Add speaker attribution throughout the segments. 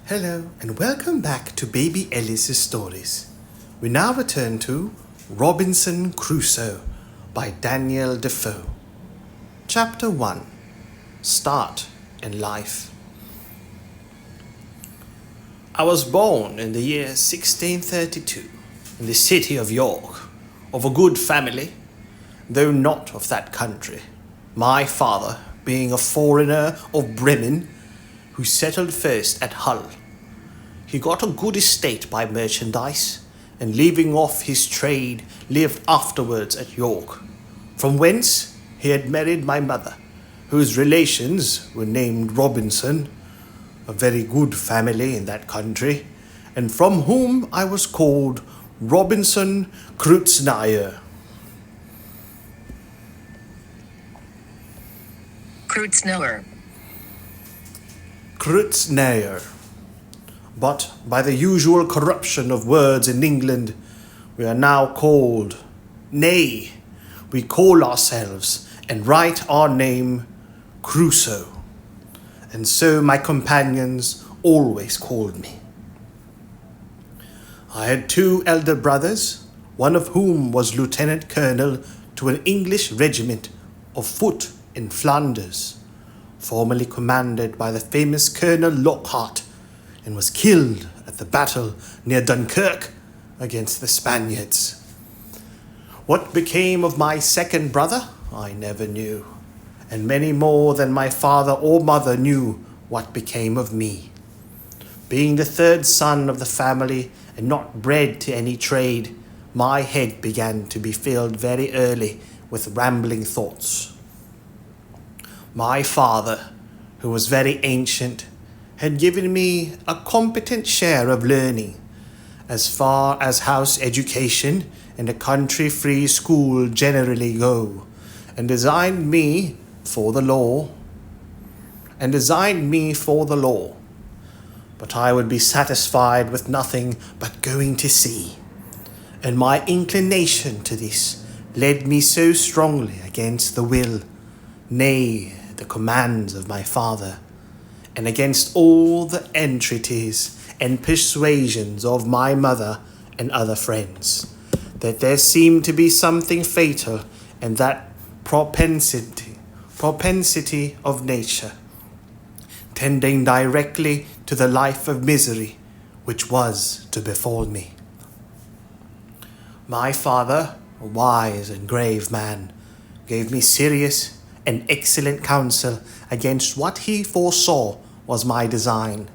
Speaker 1: Hello and welcome back to Baby Ellis's stories. We now return to Robinson Crusoe by Daniel Defoe. Chapter 1. Start in Life. I was born in the year 1632 in the city of York, of a good family, though not of that country, my father being a foreigner of Bremen, who settled first at Hull. He got a good estate by merchandise, and leaving off his trade, lived afterwards at York, from whence he had married my mother, whose relations were named Robinson, a very good family in that country, and from whom I was called Robinson Crusoe. Crusoe. But by the usual corruption of words in England, we are now called, nay, we call ourselves and write our name Crusoe. And so my companions always called me. I had 2 elder brothers, one of whom was lieutenant colonel to an English regiment of foot in Flanders, formerly commanded by the famous Colonel Lockhart, and was killed at the battle near Dunkirk against the Spaniards. What became of my second brother, I never knew, and many more than my father or mother knew what became of me. Being the 3rd son of the family and not bred to any trade, my head began to be filled very early with rambling thoughts. My father, who was very ancient, had given me a competent share of learning, as far as house education and a country free school generally go, and designed me for the law. But I would be satisfied with nothing but going to sea, and my inclination to this led me so strongly against the will, nay, the commands of my father, and against all the entreaties and persuasions of my mother and other friends, that there seemed to be something fatal in that propensity of nature, tending directly to the life of misery which was to befall me. My father, a wise and grave man, gave me serious and excellent counsel against what he foresaw was my design.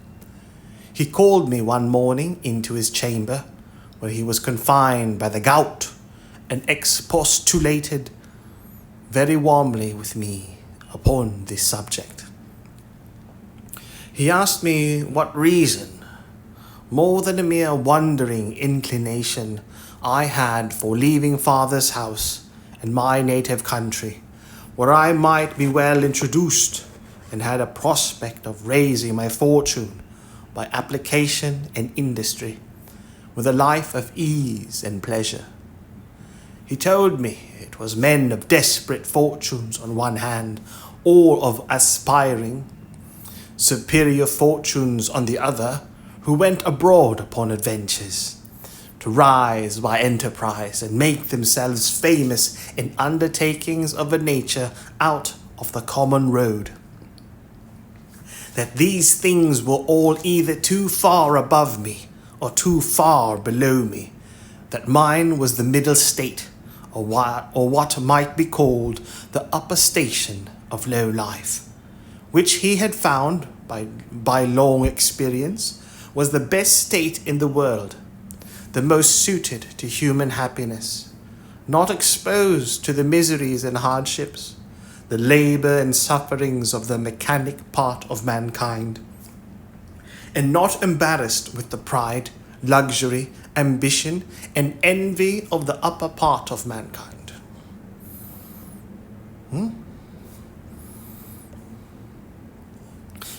Speaker 1: He called me one morning into his chamber, where he was confined by the gout, and expostulated very warmly with me upon this subject. He asked me what reason, more than a mere wandering inclination, I had for leaving father's house and my native country, where I might be well introduced and had a prospect of raising my fortune by application and industry, with a life of ease and pleasure. He told me it was men of desperate fortunes on one hand, or of aspiring, superior fortunes on the other, who went abroad upon adventures, to rise by enterprise and make themselves famous in undertakings of a nature out of the common road. That these things were all either too far above me or too far below me, that mine was the middle state, or what might be called the upper station of low life, which he had found by long experience was the best state in the world, the most suited to human happiness, not exposed to the miseries and hardships, the labor and sufferings of the mechanic part of mankind, and not embarrassed with the pride, luxury, ambition, and envy of the upper part of mankind.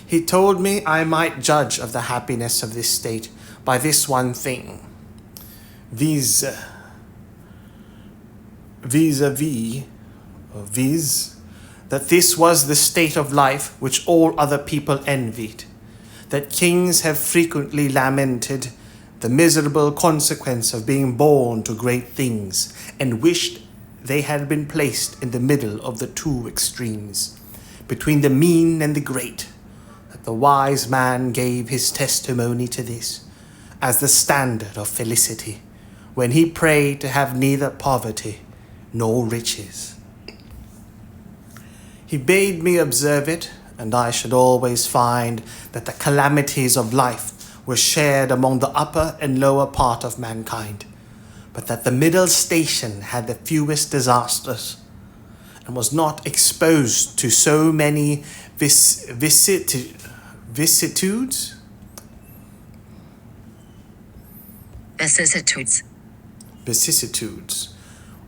Speaker 1: He told me I might judge of the happiness of this state by this one thing, viz, that this was the state of life which all other people envied, that kings have frequently lamented the miserable consequence of being born to great things, and wished they had been placed in the middle of the two extremes, between the mean and the great, that the wise man gave his testimony to this, as the standard of felicity, when he prayed to have neither poverty nor riches. He bade me observe it, and I should always find that the calamities of life were shared among the upper and lower part of mankind, but that the middle station had the fewest disasters, and was not exposed to so many vicissitudes,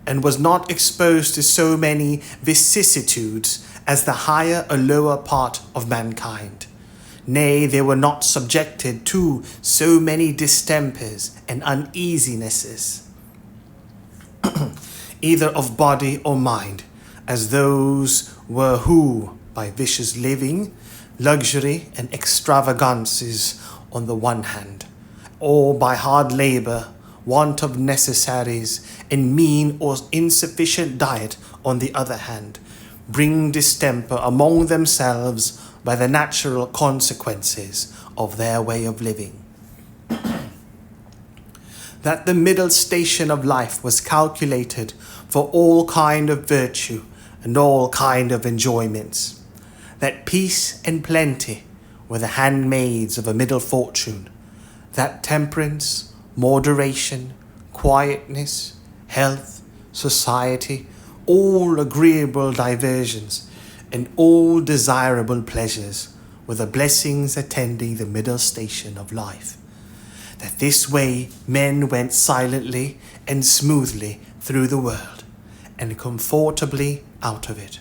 Speaker 1: and was not exposed to so many vicissitudes as the higher or lower part of mankind. Nay, they were not subjected to so many distempers and uneasinesses, either of body or mind, as those were who, by vicious living, luxury, and extravagances on the one hand, or by hard labour, want of necessaries, and mean or insufficient diet on the other hand, bring distemper among themselves by the natural consequences of their way of living. That the middle station of life was calculated for all kind of virtue and all kind of enjoyments, that peace and plenty were the handmaids of a middle fortune, that temperance, moderation, quietness, health, society, all agreeable diversions, and all desirable pleasures were the blessings attending the middle station of life. That this way men went silently and smoothly through the world, and comfortably out of it,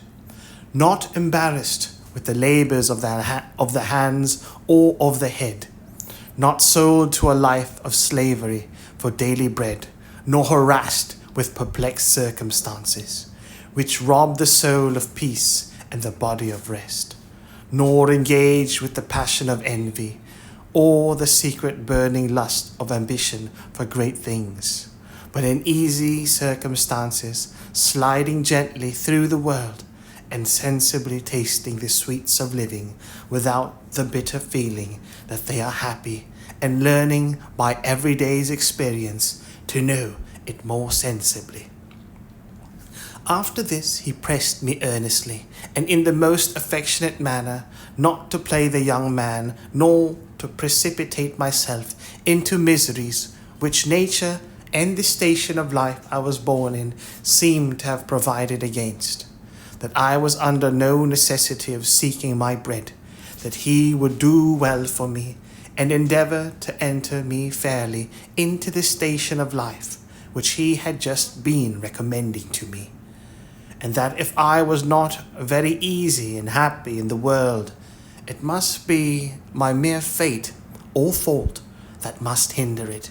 Speaker 1: not embarrassed with the labours of the hands or of the head, not sold to a life of slavery for daily bread, nor harassed with perplexed circumstances, which rob the soul of peace and the body of rest, nor engaged with the passion of envy, or the secret burning lust of ambition for great things, but in easy circumstances, sliding gently through the world, and sensibly tasting the sweets of living without the bitter feeling that they are happy, and learning by every day's experience to know it more sensibly. After this he pressed me earnestly, and in the most affectionate manner, not to play the young man, nor to precipitate myself into miseries which nature and the station of life I was born in seemed to have provided against, that I was under no necessity of seeking my bread, that he would do well for me, and endeavour to enter me fairly into the station of life which he had just been recommending to me, and that if I was not very easy and happy in the world, it must be my mere fate or fault that must hinder it,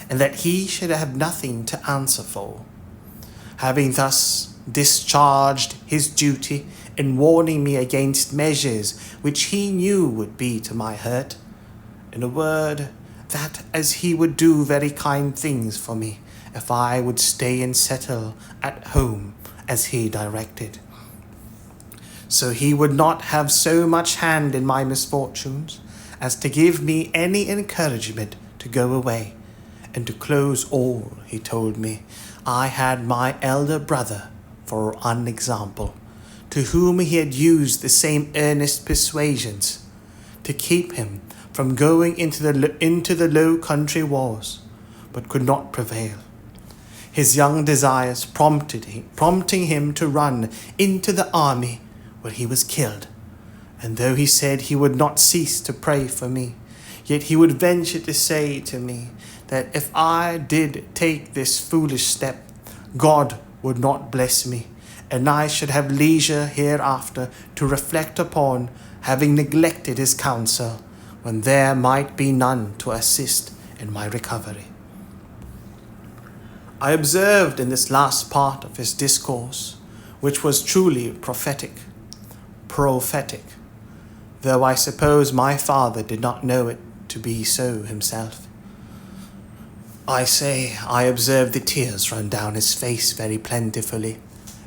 Speaker 1: and that he should have nothing to answer for. Having thus discharged his duty in warning me against measures which he knew would be to my hurt, in a word, that as he would do very kind things for me if I would stay and settle at home as he directed, so he would not have so much hand in my misfortunes as to give me any encouragement to go away, and to close all, he told me, I had my elder brother for an example, to whom he had used the same earnest persuasions to keep him from going into the low country wars, but could not prevail. His young desires prompting him to run into the army, where he was killed. And though he said he would not cease to pray for me, yet he would venture to say to me that if I did take this foolish step, God would not bless me, and I should have leisure hereafter to reflect upon having neglected his counsel, when there might be none to assist in my recovery. I observed in this last part of his discourse, which was truly prophetic, though I suppose my father did not know it to be so himself. I observed the tears run down his face very plentifully,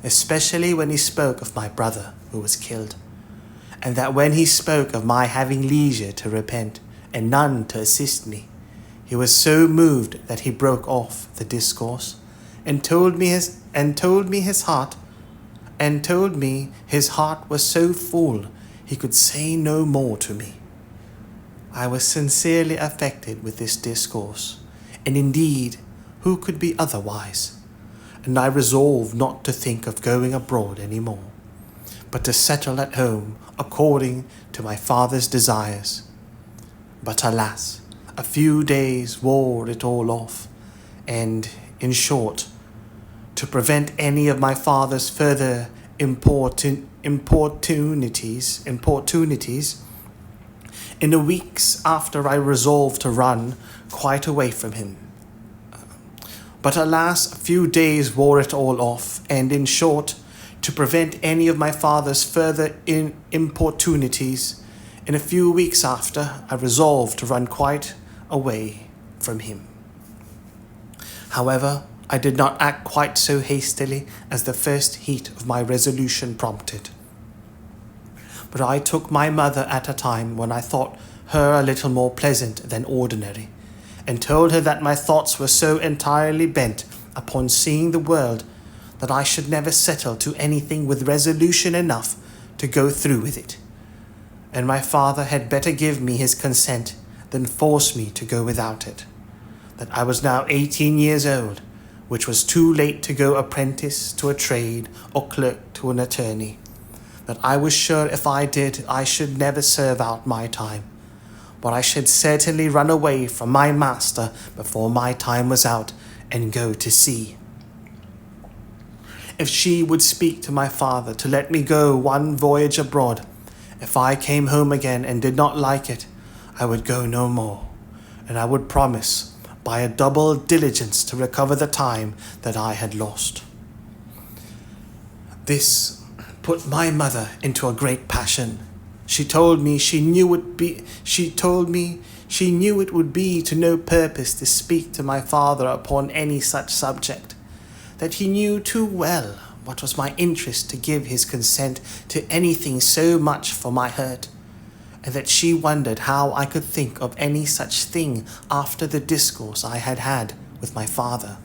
Speaker 1: especially when he spoke of my brother who was killed, and that when he spoke of my having leisure to repent and none to assist me, he was so moved that he broke off the discourse and told me his heart was so full he could say no more to me. I was sincerely affected with this discourse, and indeed, who could be otherwise? And I resolved not to think of going abroad any more, but to settle at home according to my father's desires. But alas, a few days wore it all off, and, in short, to prevent any of my father's further importunities, in the weeks after I resolved to run quite away from him. But alas, a few days wore it all off, and in short, to prevent any of my father's further importunities, in a few weeks after, I resolved to run quite away from him. However, I did not act quite so hastily as the first heat of my resolution prompted. But I took my mother at a time when I thought her a little more pleasant than ordinary, and told her that my thoughts were so entirely bent upon seeing the world that I should never settle to anything with resolution enough to go through with it, and my father had better give me his consent than force me to go without it, that I was now 18 years old, which was too late to go apprentice to a trade or clerk to an attorney, that I was sure if I did I should never serve out my time, but I should certainly run away from my master before my time was out and go to sea. If she would speak to my father to let me go one voyage abroad, if I came home again and did not like it, I would go no more, and I would promise by a double diligence to recover the time that I had lost. This put my mother into a great passion. She told me she knew it would be to no purpose to speak to my father upon any such subject, that he knew too well what was my interest to give his consent to anything so much for my hurt, and that she wondered how I could think of any such thing after the discourse I had had with my father,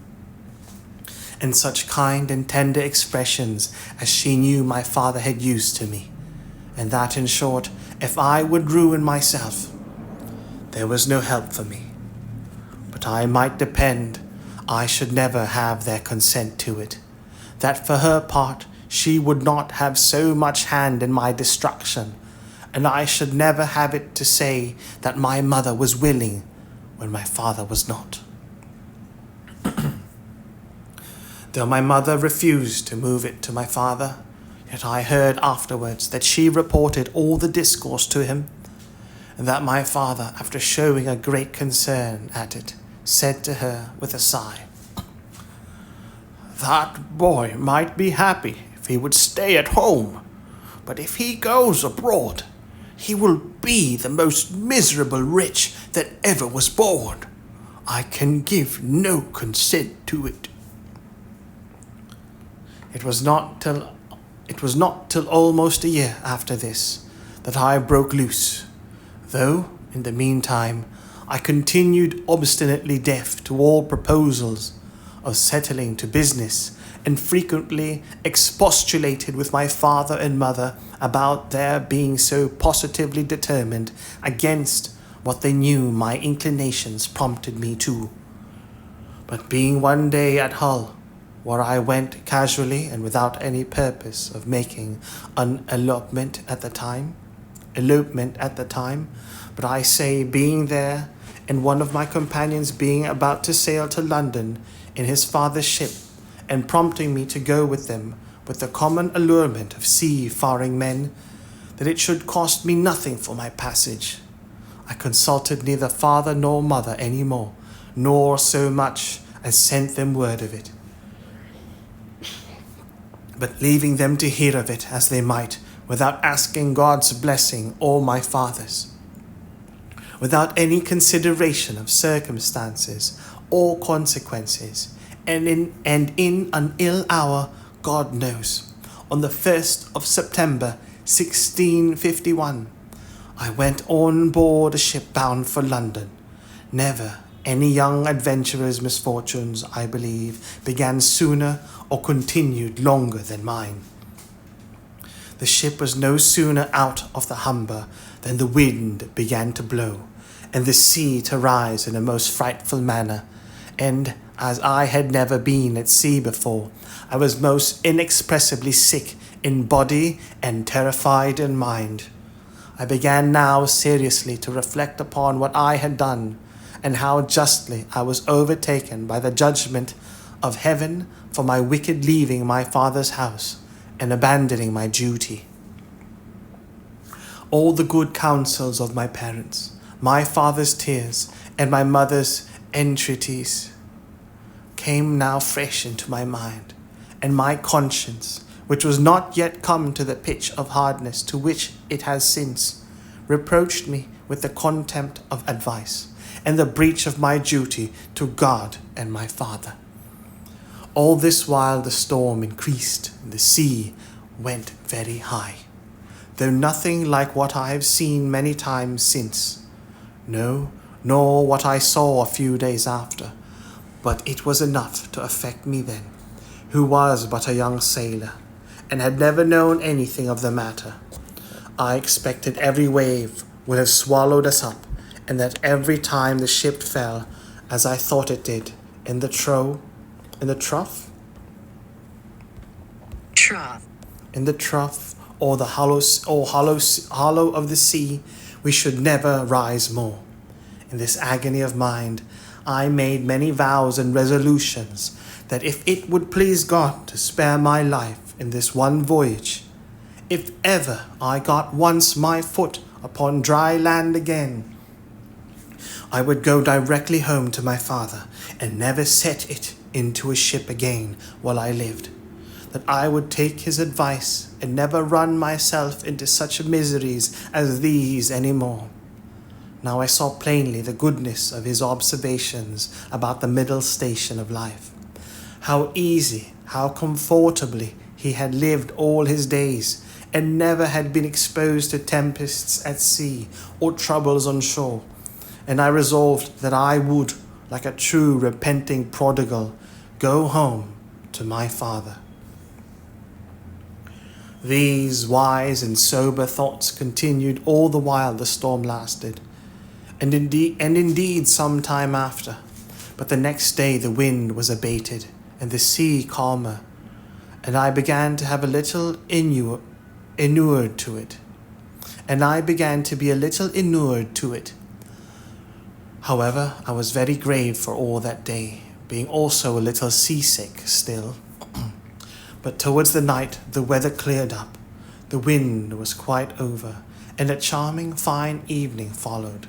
Speaker 1: and such kind and tender expressions as she knew my father had used to me, and that, in short, if I would ruin myself, there was no help for me, but I might depend I should never have their consent to it, that for her part she would not have so much hand in my destruction, and I should never have it to say that my mother was willing when my father was not. Though my mother refused to move it to my father, yet I heard afterwards that she reported all the discourse to him, and that my father, after showing a great concern at it, said to her with a sigh, "That boy might be happy if he would stay at home, but if he goes abroad, he will be the most miserable wretch that ever was born. I can give no consent to it." It was not till almost a year after this that I broke loose, though, in the meantime, I continued obstinately deaf to all proposals of settling to business, and frequently expostulated with my father and mother about their being so positively determined against what they knew my inclinations prompted me to. But being one day at Hull, where I went casually and without any purpose of making an elopement at the time, but I say being there, and one of my companions being about to sail to London in his father's ship, and prompting me to go with them with the common allurement of sea-faring men, that it should cost me nothing for my passage, I consulted neither father nor mother any more, nor so much as sent them word of it, but leaving them to hear of it as they might without asking God's blessing or my father's, without any consideration of circumstances or consequences, and in an ill hour, God knows, on the 1st of September 1651, I went on board a ship bound for London. Never any young adventurer's misfortunes, I believe, began sooner or continued longer than mine. The ship was no sooner out of the Humber than the wind began to blow, and the sea to rise in a most frightful manner, and as I had never been at sea before, I was most inexpressibly sick in body and terrified in mind. I began now seriously to reflect upon what I had done, and how justly I was overtaken by the judgment of heaven for my wicked leaving my father's house and abandoning my duty. All the good counsels of my parents, my father's tears, and my mother's entreaties came now fresh into my mind, and my conscience, which was not yet come to the pitch of hardness to which it has since, reproached me with the contempt of advice, and the breach of my duty to God and my father. All this while the storm increased, and the sea went very high, though nothing like what I have seen many times since, no, nor what I saw a few days after, but it was enough to affect me then, who was but a young sailor, and had never known anything of the matter. I expected every wave would have swallowed us up, and that every time the ship fell, as I thought it did, in the trough, or the hollow of the sea, we should never rise more. In this agony of mind, I made many vows and resolutions that if it would please God to spare my life in this one voyage, if ever I got once my foot upon dry land again, I would go directly home to my father and never set it into a ship again while I lived, that I would take his advice and never run myself into such miseries as these any more. Now I saw plainly the goodness of his observations about the middle station of life, how easy, how comfortably he had lived all his days, and never had been exposed to tempests at sea or troubles on shore. And I resolved that I would, like a true repenting prodigal, go home to my father. These wise and sober thoughts continued all the while the storm lasted, and indeed some time after. But the next day the wind was abated, and the sea calmer, and I began to have a little inured to it. However, I was very grave for all that day, being also a little seasick still. But towards the night the weather cleared up, the wind was quite over, and a charming fine evening followed.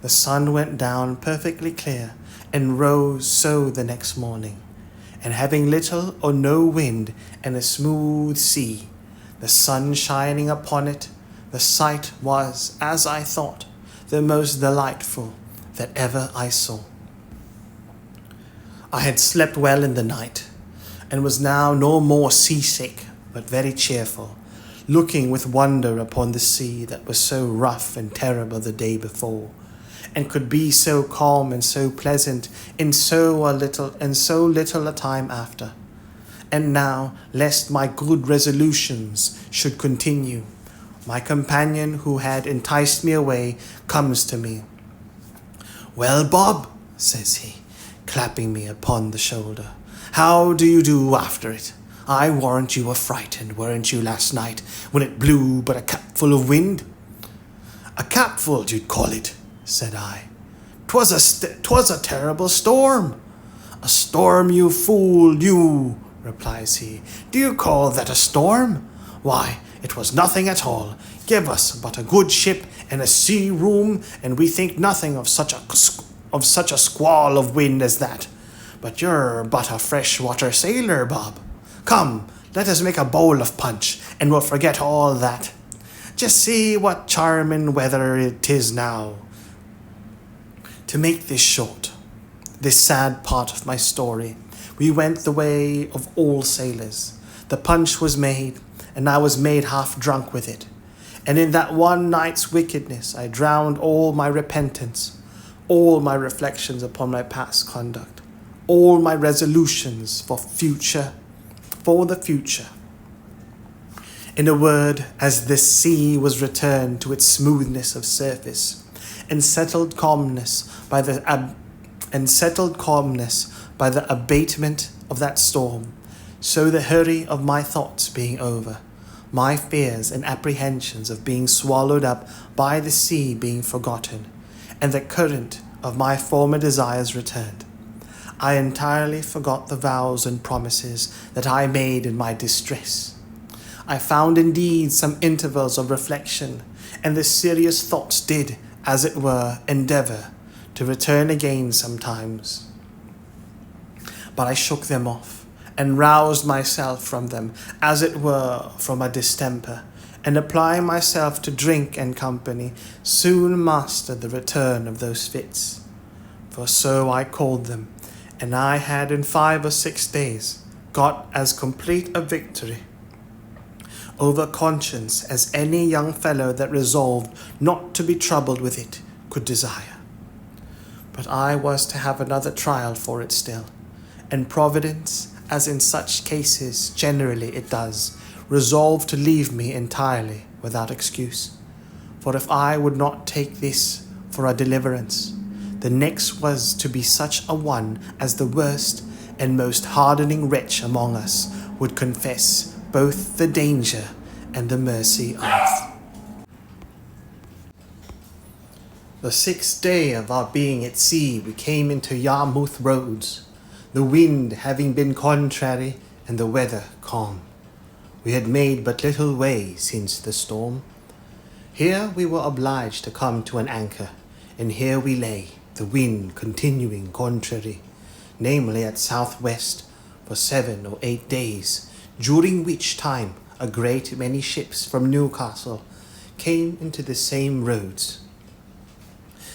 Speaker 1: The sun went down perfectly clear, and rose so the next morning, and having little or no wind and a smooth sea, the sun shining upon it, the sight was, as I thought, the most delightful that ever I saw. I had slept well in the night, and was now no more seasick, but very cheerful, looking with wonder upon the sea that was so rough and terrible the day before, and could be so calm and so pleasant in so little a time after. And now, lest my good resolutions should continue, my companion who had enticed me away comes to me. "Well, Bob," says he, clapping me upon the shoulder, "how do you do after it? I warrant you were frightened, weren't you, last night, when it blew but a capful of wind?" "A capful, you'd call it," said I. "'Twas a terrible storm." "A storm, you fool, you," replies he. "Do you call that a storm? Why, it was nothing at all. Give us but a good ship and a sea room, and we think nothing of such a squall of wind as that. But you're but a freshwater sailor, Bob. Come, let us make a bowl of punch, and will forget all that. Just see what charming weather it is now. To make this short, this sad part of my story, we went the way of all sailors. The punch was made, and I was made half drunk with it. And in that one night's wickedness, I drowned all my repentance, all my reflections upon my past conduct, all my resolutions for the future. In a word, as the sea was returned to its smoothness of surface, and settled calmness by the abatement of that storm, so the hurry of my thoughts being over, my fears and apprehensions of being swallowed up by the sea being forgotten, and the current of my former desires returned, I entirely forgot the vows and promises that I made in my distress. I found indeed some intervals of reflection, and the serious thoughts did, as it were, endeavour to return again sometimes. But I shook them off, and roused myself from them, as it were, from a distemper, and applying myself to drink and company, soon mastered the return of those fits. For so I called them, and I had in 5 or 6 days got as complete a victory over conscience as any young fellow that resolved not to be troubled with it could desire. But I was to have another trial for it still, and Providence, as in such cases generally it does, resolved to leave me entirely without excuse. For if I would not take this for a deliverance, the next was to be such a one as the worst and most hardening wretch among us would confess both the danger and the mercy of. The 6th day of our being at sea, we came into Yarmouth roads, the wind having been contrary and the weather calm. We had made but little way since the storm. Here we were obliged to come to an anchor, and here we lay, the wind continuing contrary, namely at southwest, for 7 or 8 days, during which time a great many ships from Newcastle came into the same roads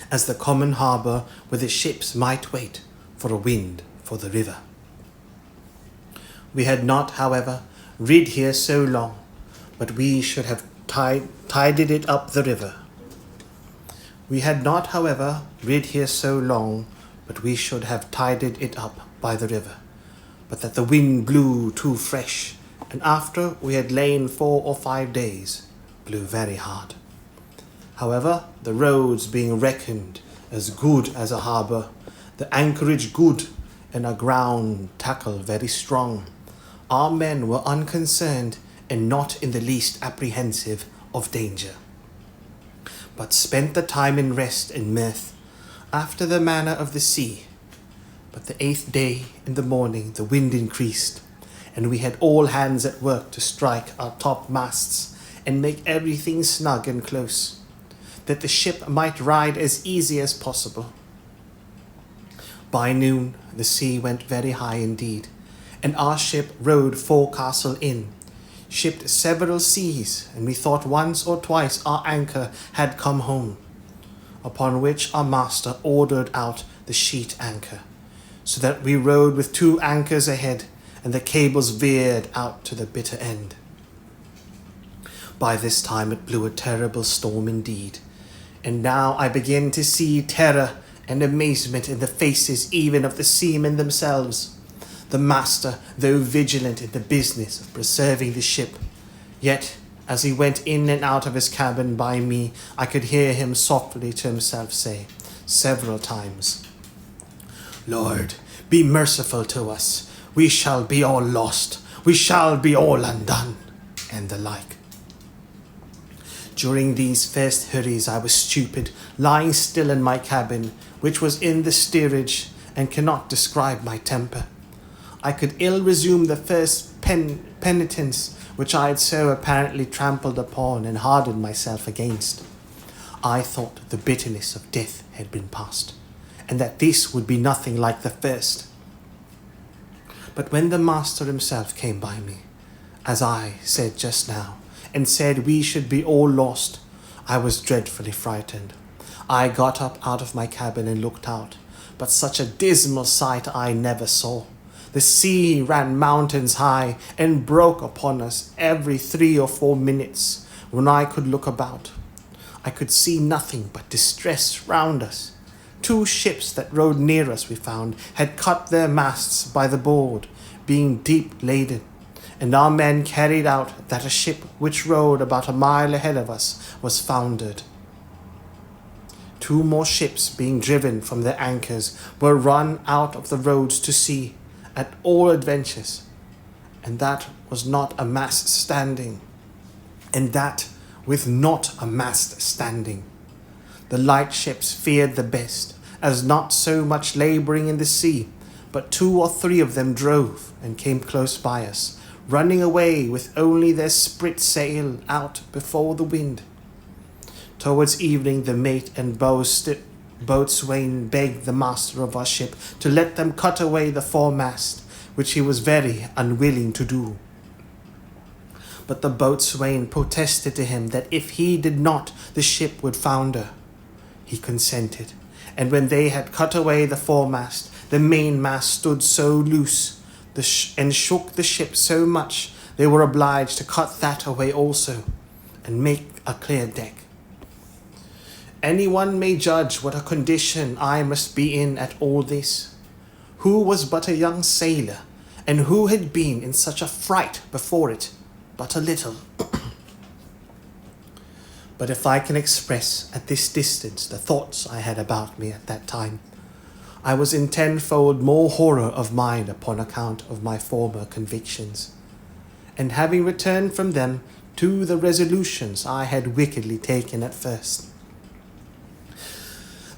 Speaker 1: as the common harbour where the ships might wait for a wind for the river. We had not, however, rid here so long, but we should have tided it up the river. We had not, however, rid here so long, but we should have tided it up by the river, but that the wind blew too fresh, and after we had lain 4 or 5 days, blew very hard. However, the roads being reckoned as good as a harbour, the anchorage good, and our ground tackle very strong, our men were unconcerned and not in the least apprehensive of danger, but spent the time in rest and mirth, after the manner of the sea. But the 8th day in the morning the wind increased, and we had all hands at work to strike our topmasts and make everything snug and close, that the ship might ride as easy as possible. By noon the sea went very high indeed, and our ship rode forecastle in, shipped several seas, and we thought once or twice our anchor had come home, upon which our master ordered out the sheet anchor, so that we rode with 2 anchors ahead, and the cables veered out to the bitter end. By this time it blew a terrible storm indeed, and now I begin to see terror and amazement in the faces even of the seamen themselves. The master, though vigilant in the business of preserving the ship, yet as he went in and out of his cabin by me, I could hear him softly to himself say several times, "Lord, be merciful to us. We shall be all lost. We shall be all undone," and the like. During these first hurries I was stupid, lying still in my cabin, which was in the steerage, and cannot describe my temper. I could ill resume the first penitence which I had so apparently trampled upon and hardened myself against. I thought the bitterness of death had been past, and that this would be nothing like the first. But when the master himself came by me, as I said just now, and said we should be all lost. I was dreadfully frightened. I got up out of my cabin and looked out, but such a dismal sight I never saw. The sea ran mountains high and broke upon us every 3 or 4 minutes. When I could look about, I could see nothing but distress round us. 2 ships that rode near us, we found, had cut their masts by the board, being deep laden, and our men carried out that a ship which rode about a mile ahead of us was foundered. 2 more ships, being driven from their anchors, were run out of the roads to sea at all adventures, and that was not a mast standing, and that with not a mast standing. The light ships feared the best, as not so much labouring in the sea, but 2 or 3 of them drove and came close by us, running away with only their sprit sail out before the wind. Towards evening the mate and boatswain begged the master of our ship to let them cut away the foremast, which he was very unwilling to do. But the boatswain protested to him that if he did not, the ship would founder. He consented, and when they had cut away the foremast, the mainmast stood so loose and shook the ship so much, they were obliged to cut that away also, and make a clear deck. Anyone may judge what a condition I must be in at all this, who was but a young sailor, and who had been in such a fright before it but a little. But if I can express at this distance the thoughts I had about me at that time, I was in tenfold more horror of mind upon account of my former convictions, and having returned from them to the resolutions I had wickedly taken at first,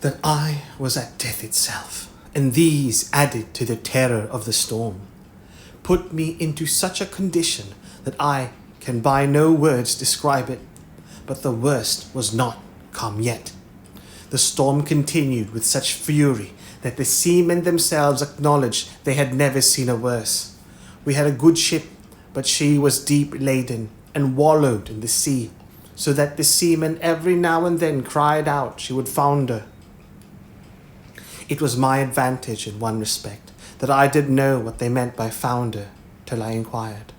Speaker 1: that I was at death itself, and these, added to the terror of the storm, put me into such a condition that I can by no words describe it. But the worst was not come yet. The storm continued with such fury that the seamen themselves acknowledged they had never seen a worse. We had a good ship, but she was deep laden and wallowed in the sea, so that the seamen every now and then cried out she would founder. It was my advantage in one respect that I did know what they meant by founder till I inquired.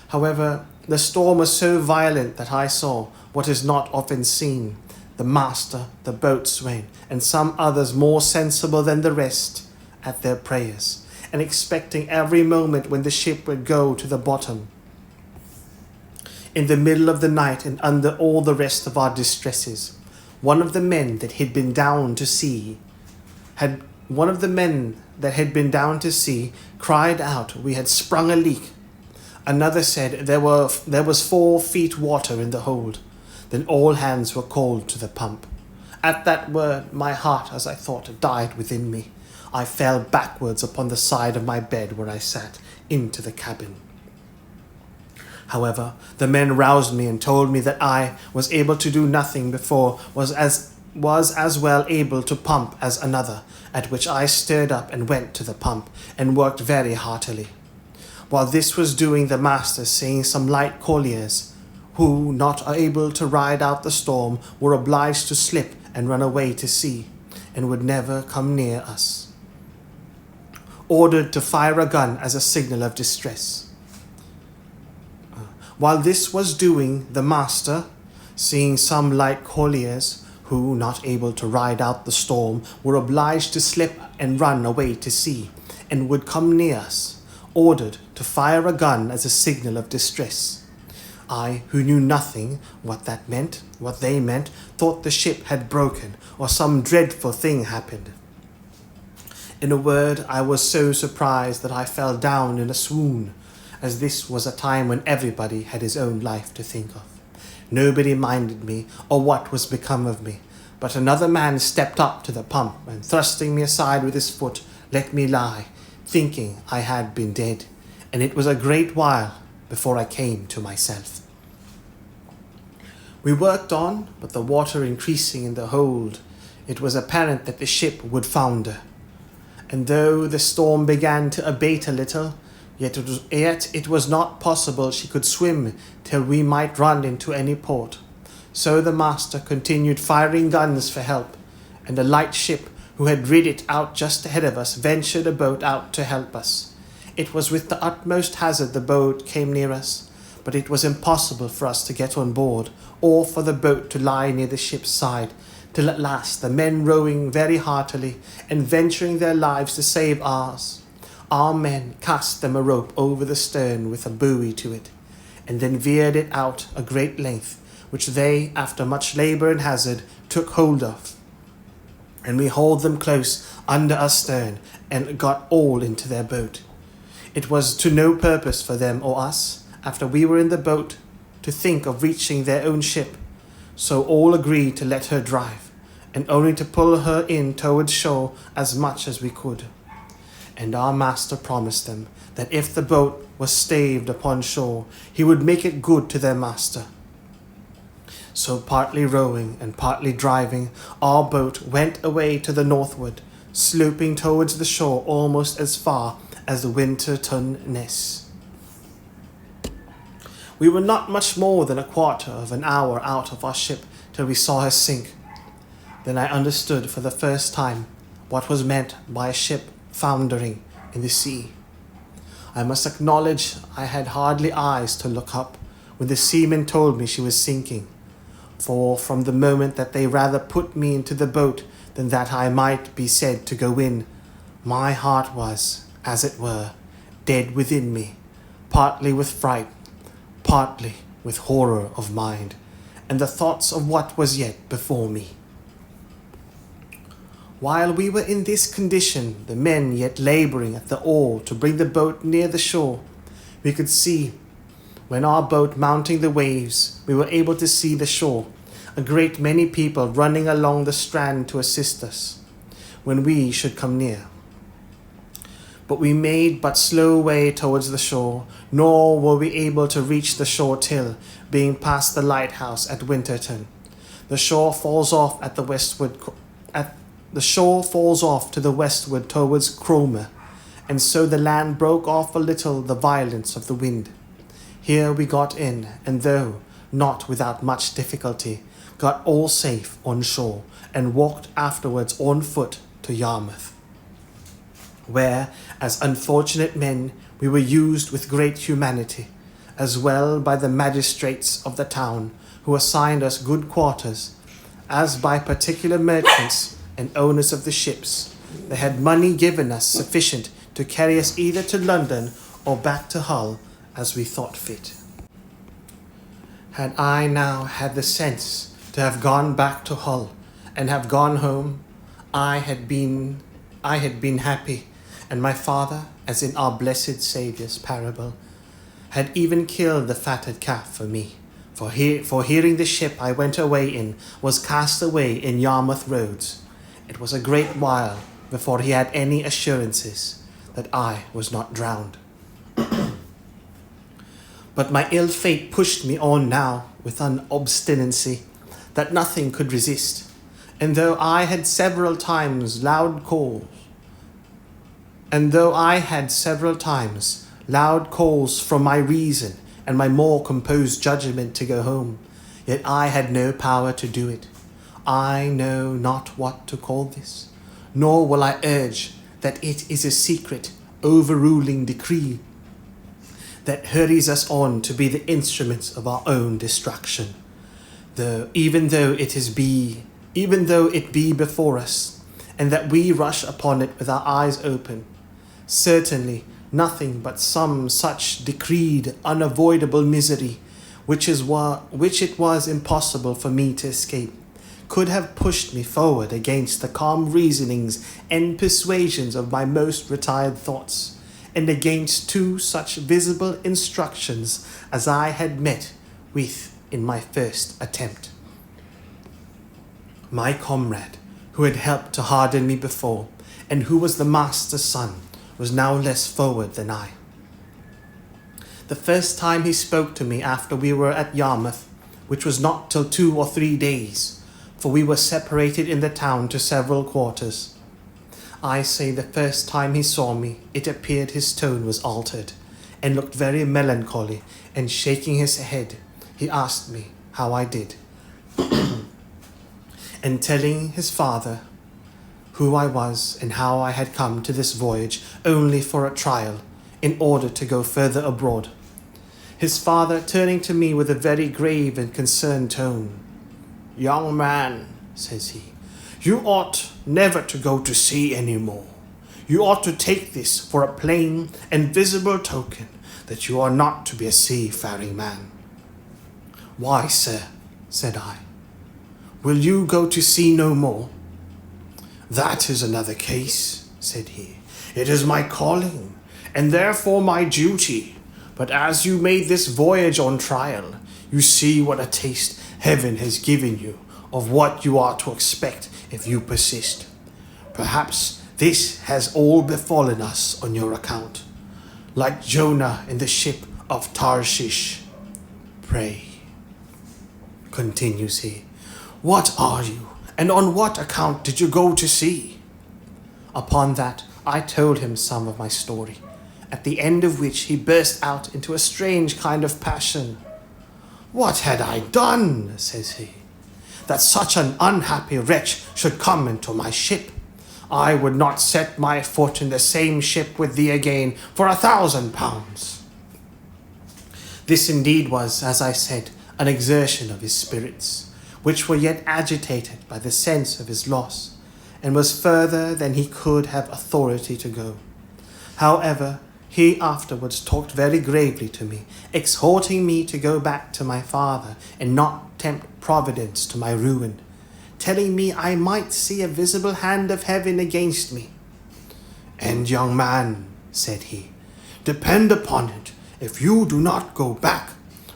Speaker 1: However, the storm was so violent that I saw what is not often seen, the master, the boatswain, and some others more sensible than the rest, at their prayers, and expecting every moment when the ship would go to the bottom. In the middle of the night, and under all the rest of our distresses, one of the men that had been down to sea cried out we had sprung a leak. Another said there was 4 feet water in the hold. Then all hands were called to the pump. At that word, my heart, as I thought, died within me. I fell backwards upon the side of my bed where I sat, into the cabin. However, the men roused me and told me that I was able to do nothing before, was as well able to pump as another, at which I stirred up and went to the pump, and worked very heartily. While this was doing, the master, seeing some light colliers, who, not able to ride out the storm, were obliged to slip and run away to sea, and would never come near us, ordered to fire a gun as a signal of distress. While this was doing, the master, seeing some light colliers, who, not able to ride out the storm, were obliged to slip and run away to sea, and would come near us, ordered to fire a gun as a signal of distress. I, who knew nothing what they meant, thought the ship had broken, or some dreadful thing happened. In a word, I was so surprised that I fell down in a swoon, as this was a time when everybody had his own life to think of. Nobody minded me, or what was become of me, but another man stepped up to the pump, and thrusting me aside with his foot, let me lie, thinking I had been dead, and it was a great while before I came to myself. We worked on, but the water increasing in the hold, it was apparent that the ship would founder. And though the storm began to abate a little, Yet it was not possible she could swim till we might run into any port. So the master continued firing guns for help, and a light ship who had rid it out just ahead of us ventured a boat out to help us. It was with the utmost hazard the boat came near us, but it was impossible for us to get on board, or for the boat to lie near the ship's side, till at last the men rowing very heartily, and venturing their lives to save ours, our men cast them a rope over the stern with a buoy to it, and then veered it out a great length, which they, after much labour and hazard, took hold of. And we hauled them close under our stern, and got all into their boat. It was to no purpose for them or us, after we were in the boat, to think of reaching their own ship, so all agreed to let her drive, and only to pull her in towards shore as much as we could. And our master promised them that if the boat was staved upon shore, he would make it good to their master. So partly rowing and partly driving, our boat went away to the northward, sloping towards the shore almost as far as the Winterton Ness. We were not much more than a quarter of an hour out of our ship till we saw her sink. Then I understood for the first time what was meant by a ship foundering in the sea. I must acknowledge I had hardly eyes to look up when the seamen told me she was sinking, for from the moment that they rather put me into the boat than that I might be said to go in, my heart was, as it were, dead within me, partly with fright, partly with horror of mind, and the thoughts of what was yet before me. While we were in this condition, the men yet labouring at the oar to bring the boat near the shore, we could see, when our boat mounting the waves, we were able to see the shore, a great many people running along the strand to assist us, when we should come near. But we made but slow way towards the shore, nor were we able to reach the shore till, being past the lighthouse at Winterton, the shore falls off to the westward towards Cromer, and so the land broke off a little the violence of the wind. Here we got in, and though not without much difficulty, got all safe on shore, and walked afterwards on foot to Yarmouth, where, as unfortunate men, we were used with great humanity, as well by the magistrates of the town, who assigned us good quarters, as by particular merchants and owners of the ships. They had money given us sufficient to carry us either to London or back to Hull as we thought fit. Had I now had the sense to have gone back to Hull and have gone home, I had been happy, and my father, as in our blessed Saviour's parable, had even killed the fatted calf for me, for hearing the ship I went away in was cast away in Yarmouth roads. It was a great while before he had any assurances that I was not drowned. But my ill fate pushed me on now with an obstinacy that nothing could resist, and though I had several times loud calls from my reason and my more composed judgment to go home, yet I had no power to do it. I know not what to call this, nor will I urge that it is a secret, overruling decree that hurries us on to be the instruments of our own destruction. Even though it be before us, and that we rush upon it with our eyes open, certainly nothing but some such decreed unavoidable misery, which it was impossible for me to escape, could have pushed me forward against the calm reasonings and persuasions of my most retired thoughts, and against two such visible instructions as I had met with in my first attempt. My comrade, who had helped to harden me before, and who was the master's son, was now less forward than I. The first time he spoke to me after we were at Yarmouth, which was not till 2 or 3 days, for we were separated in the town to several quarters. I say the first time he saw me, it appeared his tone was altered, and looked very melancholy, and shaking his head, he asked me how I did. And telling his father who I was and how I had come to this voyage only for a trial, in order to go further abroad. His father, turning to me with a very grave and concerned tone, "Young man," says he, "you ought never to go to sea any more. You ought to take this for a plain and visible token that you are not to be a seafaring man." "Why, sir," said I, "will you go to sea no more?" "That is another case," said he. "It is my calling, and therefore my duty. But as you made this voyage on trial, you see what a taste heaven has given you of what you are to expect if you persist. Perhaps this has all befallen us on your account, like Jonah in the ship of Tarshish. Pray," continues he, "what are you, and on what account did you go to sea?" Upon that I told him some of my story, at the end of which he burst out into a strange kind of passion. "What had I done," says he, "that such an unhappy wretch should come into my ship? I would not set my foot in the same ship with thee again for 1,000 pounds. This indeed was, as I said, an exertion of his spirits, which were yet agitated by the sense of his loss, and was further than he could have authority to go. However, he afterwards talked very gravely to me, exhorting me to go back to my father and not tempt Providence to my ruin, telling me I might see a visible hand of heaven against me. "And, young man," said he, "depend upon it, if you do not go back,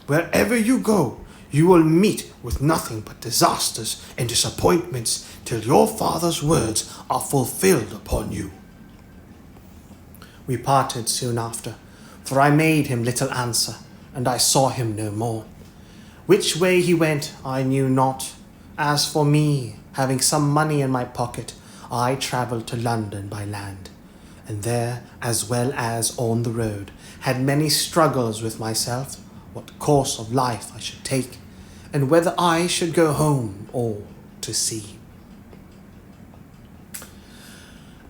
Speaker 1: wherever you go, you will meet with nothing but disasters and disappointments till your father's words are fulfilled upon you." We parted soon after, for I made him little answer, and I saw him no more. Which way he went I knew not. As for me, having some money in my pocket, I travelled to London by land, and there, as well as on the road, had many struggles with myself, what course of life I should take, and whether I should go home or to sea.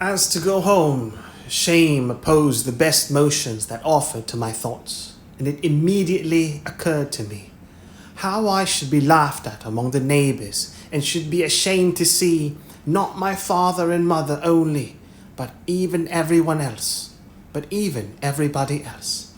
Speaker 1: As to go home, shame opposed the best motions that offered to my thoughts, and it immediately occurred to me how I should be laughed at among the neighbours, and should be ashamed to see not my father and mother only, but even everybody else.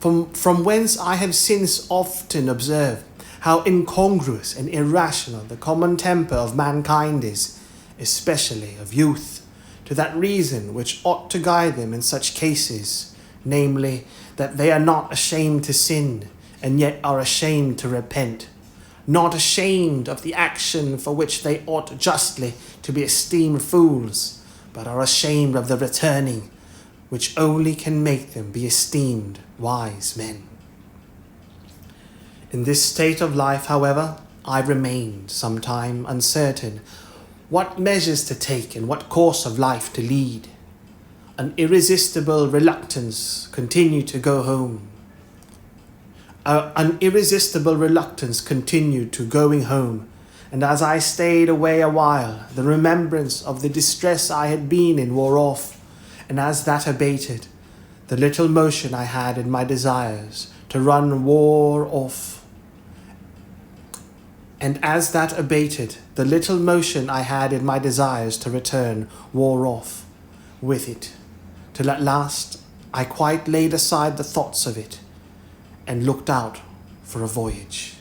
Speaker 1: From whence I have since often observed how incongruous and irrational the common temper of mankind is, especially of youth, to that reason which ought to guide them in such cases, namely, that they are not ashamed to sin, and yet are ashamed to repent, not ashamed of the action for which they ought justly to be esteemed fools, but are ashamed of the returning, which only can make them be esteemed wise men. In this state of life, however, I remained some time uncertain what measures to take and what course of life to lead. An irresistible reluctance continued to go home. An irresistible reluctance continued to going home, and as I stayed away a while, the remembrance of the distress I had been in wore off, and as that abated, the little motion I had in my desires to run wore off. And as that abated, the little motion I had in my desires to return wore off with it, till at last I quite laid aside the thoughts of it, and looked out for a voyage.